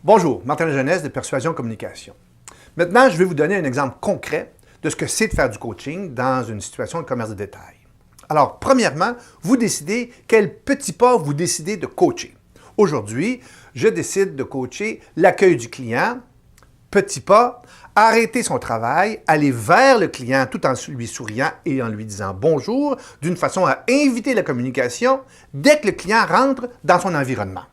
Bonjour, Martin Jeunesse de Persuasion Communication. Maintenant, je vais vous donner un exemple concret de ce que c'est de faire du coaching dans une situation de commerce de détail. Alors, premièrement, vous décidez quel petit pas vous décidez de coacher. Aujourd'hui, je décide de coacher l'accueil du client, petit pas, arrêter son travail, aller vers le client tout en lui souriant et en lui disant bonjour, d'une façon à inviter la communication dès que le client rentre dans son environnement.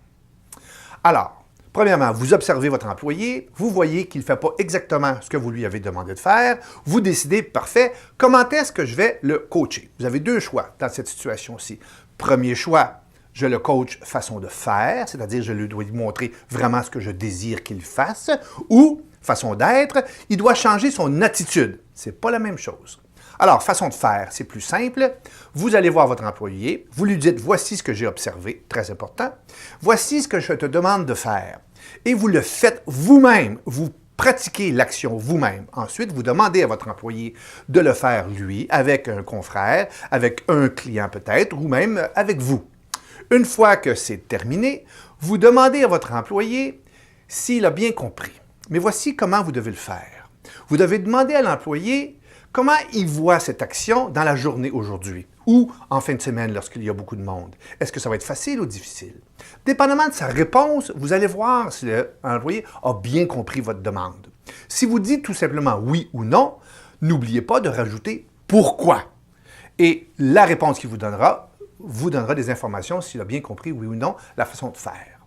Alors, premièrement, vous observez votre employé, vous voyez qu'il ne fait pas exactement ce que vous lui avez demandé de faire, vous décidez, parfait, comment est-ce que je vais le coacher? Vous avez deux choix dans cette situation-ci. Premier choix, je le coach façon de faire, c'est-à-dire je lui dois lui montrer vraiment ce que je désire qu'il fasse, ou façon d'être, il doit changer son attitude. Ce n'est pas la même chose. Alors, façon de faire, c'est plus simple. Vous allez voir votre employé, vous lui dites « Voici ce que j'ai observé, très important. Voici ce que je te demande de faire. » Et vous le faites vous-même. Vous pratiquez l'action vous-même. Ensuite, vous demandez à votre employé de le faire lui, avec un confrère, avec un client peut-être, ou même avec vous. Une fois que c'est terminé, vous demandez à votre employé s'il a bien compris. Mais voici comment vous devez le faire. Vous devez demander à l'employé comment il voit cette action dans la journée aujourd'hui ou en fin de semaine lorsqu'il y a beaucoup de monde. Est-ce que ça va être facile ou difficile? Dépendamment de sa réponse, vous allez voir si l'employé a bien compris votre demande. Si vous dites tout simplement oui ou non, n'oubliez pas de rajouter « pourquoi ». Et la réponse qu'il vous donnera des informations s'il a bien compris oui ou non la façon de faire.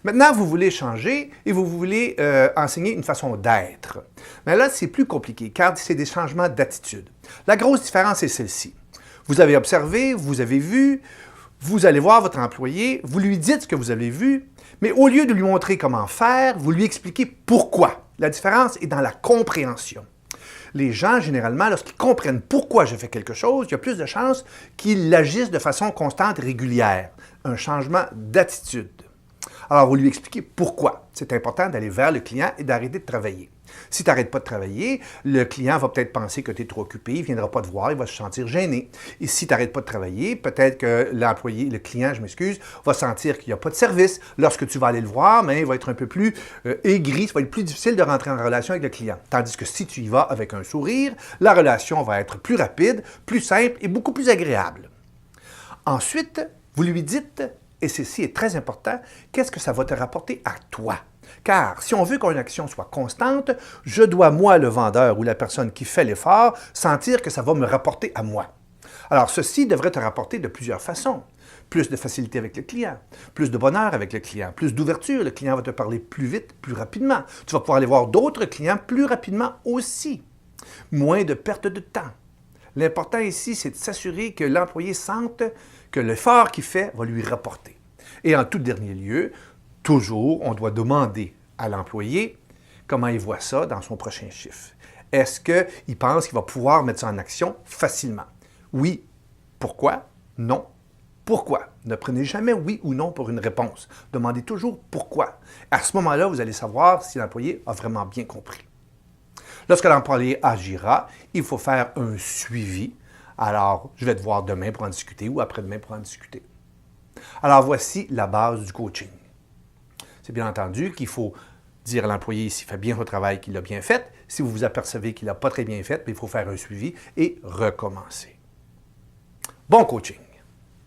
Maintenant, vous voulez changer et vous voulez enseigner une façon d'être. Mais là, c'est plus compliqué car c'est des changements d'attitude. La grosse différence est celle-ci. Vous avez observé, vous avez vu, vous allez voir votre employé, vous lui dites ce que vous avez vu, mais au lieu de lui montrer comment faire, vous lui expliquez pourquoi. La différence est dans la compréhension. Les gens, généralement, lorsqu'ils comprennent pourquoi je fais quelque chose, il y a plus de chances qu'ils agissent de façon constante et régulière. Un changement d'attitude. Alors, vous lui expliquez pourquoi. C'est important d'aller vers le client et d'arrêter de travailler. Si tu n'arrêtes pas de travailler, le client va peut-être penser que tu es trop occupé, il ne viendra pas te voir, il va se sentir gêné. Et si tu n'arrêtes pas de travailler, peut-être que le client, va sentir qu'il n'y a pas de service. Lorsque tu vas aller le voir, mais il va être un peu plus aigri, ça va être plus difficile de rentrer en relation avec le client. Tandis que si tu y vas avec un sourire, la relation va être plus rapide, plus simple et beaucoup plus agréable. Ensuite, vous lui dites, et ceci est très important, qu'est-ce que ça va te rapporter à toi? Car si on veut qu'une action soit constante, je dois, moi, le vendeur ou la personne qui fait l'effort, sentir que ça va me rapporter à moi. Alors, ceci devrait te rapporter de plusieurs façons. Plus de facilité avec le client, plus de bonheur avec le client, plus d'ouverture, le client va te parler plus vite, plus rapidement. Tu vas pouvoir aller voir d'autres clients plus rapidement aussi. Moins de perte de temps. L'important ici, c'est de s'assurer que l'employé sente que l'effort qu'il fait va lui rapporter. Et en tout dernier lieu, toujours, on doit demander à l'employé comment il voit ça dans son prochain chiffre. Est-ce qu'il pense qu'il va pouvoir mettre ça en action facilement? Oui. Pourquoi? Non. Pourquoi? Ne prenez jamais oui ou non pour une réponse. Demandez toujours pourquoi. À ce moment-là, vous allez savoir si l'employé a vraiment bien compris. Lorsque l'employé agira, il faut faire un suivi. Alors, je vais te voir demain pour en discuter ou après-demain pour en discuter. Alors, voici la base du coaching. C'est bien entendu qu'il faut dire à l'employé s'il fait bien son travail, qu'il l'a bien fait. Si vous vous apercevez qu'il n'a pas très bien fait, il faut faire un suivi et recommencer. Bon coaching!